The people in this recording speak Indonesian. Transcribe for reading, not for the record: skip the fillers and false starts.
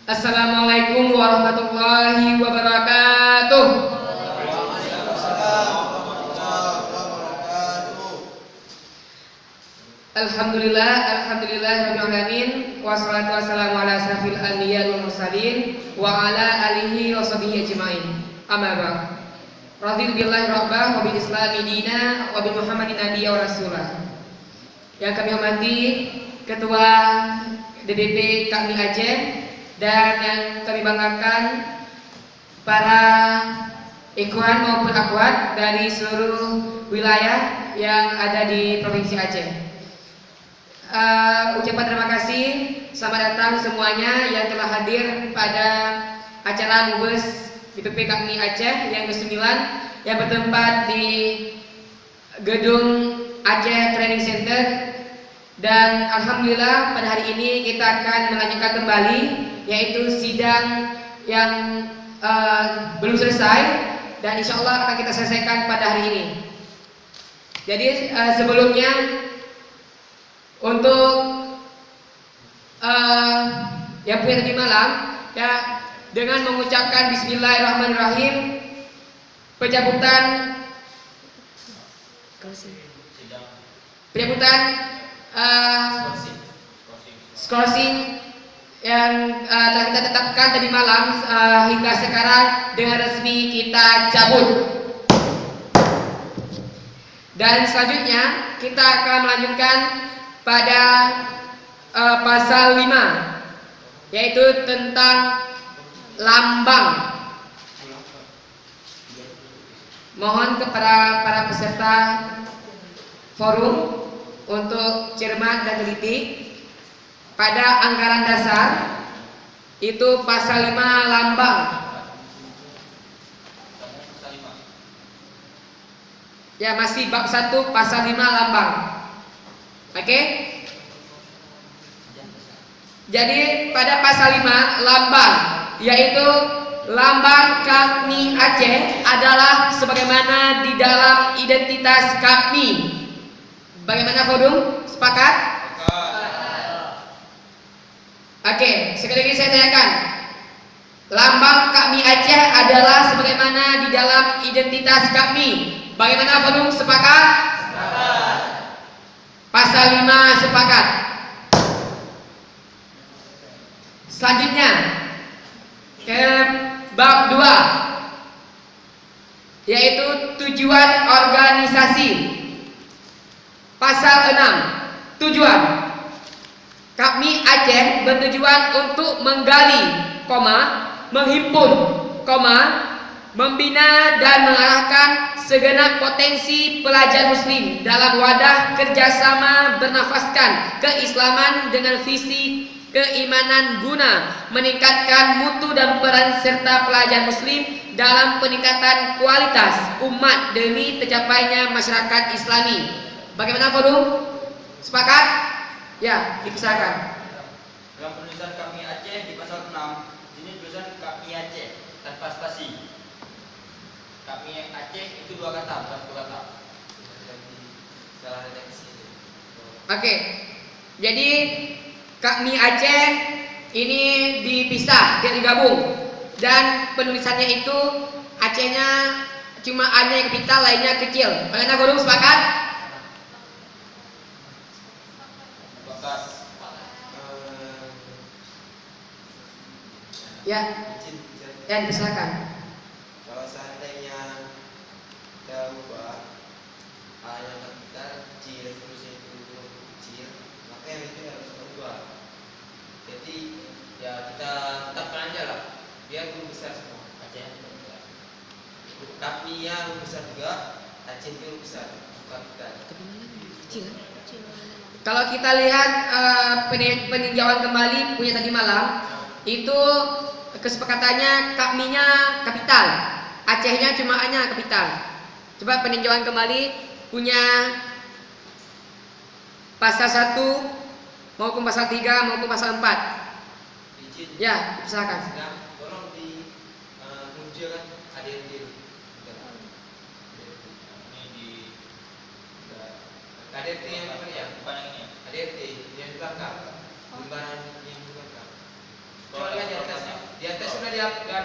Assalamualaikum warahmatullahi wabarakatuh. Alhamdulillah, rabbil alamin, wassalatu wassalamu ala asrafil anbiya wal mursalin wa ala alihi wa sahbihi ajmain. Amma ba'd. Radhiyallahu billahi rabbah wa bil islami dina wa bi Muhammadin nabiyya wa rasulah. Yang kami hormati Ketua DPP kami Aceh dan yang kami banggakan para ikhwan maupun akhwat dari seluruh wilayah yang ada di Provinsi Aceh. Ucapan terima kasih, selamat datang semuanya yang telah hadir pada acara Mubes DPP kami Aceh yang ke-9 yang bertempat di Gedung Aceh Training Center. Dan alhamdulillah pada hari ini kita akan melanjutkan kembali yaitu sidang yang belum selesai dan insya Allah akan kita selesaikan pada hari ini. Jadi sebelumnya untuk yang punya tadi malam ya, dengan mengucapkan Bismillahirrahmanirrahim pencabutan skorsing yang telah kita tetapkan tadi malam hingga sekarang dengan resmi kita cabut. Dan selanjutnya kita akan melanjutkan pada pasal 5 yaitu tentang lambang. Mohon kepada para peserta forum untuk cermat dan teliti pada anggaran dasar itu pasal 5 lambang. Ya, masih bab 1 pasal 5 lambang. Oke? Jadi pada pasal 5 lambang yaitu lambang kami Aceh adalah sebagaimana di dalam identitas kami. Bagaimana forum? Sepakat? Oke, sekali lagi saya tanyakan. Lambang kami Aceh adalah sebagaimana di dalam identitas kami. Bagaimana forum? Sepakat? Sepakat. Pasal 5 sepakat. Selanjutnya ke bab 2 yaitu tujuan organisasi. Pasal 6 tujuan. Kami Aceh bertujuan untuk menggali, menghimpun, membina dan mengarahkan segenap potensi pelajar muslim dalam wadah kerjasama bernafaskan keislaman dengan visi keimanan guna meningkatkan mutu dan peran serta pelajar muslim dalam peningkatan kualitas umat demi tercapainya masyarakat islami. Bagaimana forum? Sepakat? Ya, dipisahkan. Dalam penulisan kami Aceh di pasal 6, ini tulisan kami Aceh tanpa spasi. Kami Aceh itu 2 kata, bukan 1 kata. Salah redaksi. Oke. Jadi kami Aceh ini dipisah, dia digabung. Dan penulisannya itu Acehnya cuma A-nya yang kapital, lainnya kecil. Bagaimana forum? Sepakat? Ya, dipersilakan. Kalau seandainya kita ubah A yang kapital kecil terus itu kecil, maka yang itu harus berubah. Jadi ya kita tetapkan aja lah, biar huruf besar semua. Aceh kami yang besar juga, Aceh itu besar, kapital. Kalau kita lihat peninjauan kembali punya tadi malam, itu kesepakatannya kaminya kapital, Acehnya cuma A-nya kapital. Coba peninjauan kembali punya pasal 1 maupun pasal 3 maupun pasal 4. Ya, silakan. Tolong di munculkan ADT. ADT yang apa ya? ADT yang di belakang. Lembaran yang di belakang. Coba lihat di atas. supaya dia